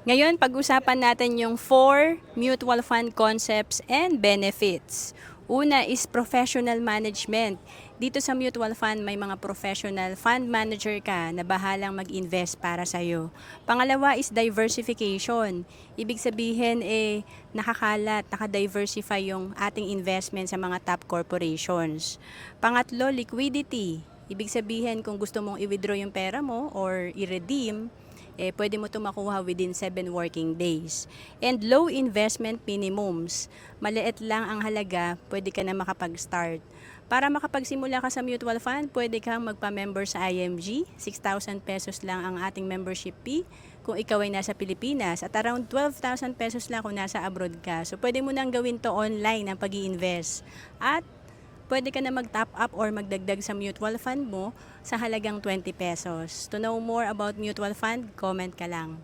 Ngayon, pag-usapan natin yung 4 mutual fund concepts and benefits. Una is professional management. Dito sa mutual fund, may mga professional fund manager ka na bahalang mag-invest para sa'yo. Pangalawa is diversification. Ibig sabihin, nakakalat, nakadiversify yung ating investment sa mga top corporations. Pangatlo, liquidity. Ibig sabihin, kung gusto mong i-withdraw yung pera mo or i-redeem, pwede mo ito makuha within 7 working days. And low investment minimums. Maliit lang ang halaga, pwede ka na makapag-start. Para makapagsimula ka sa mutual fund, pwede kang magpa-member sa IMG. 6,000 pesos lang ang ating membership fee kung ikaw ay nasa Pilipinas at around 12,000 pesos lang kung nasa abroad ka. So pwede mo nang gawin to online ang pag-i-invest. At pwede ka na mag-top up or magdagdag sa mutual fund mo sa halagang 20 pesos. To know more about mutual fund, comment ka lang.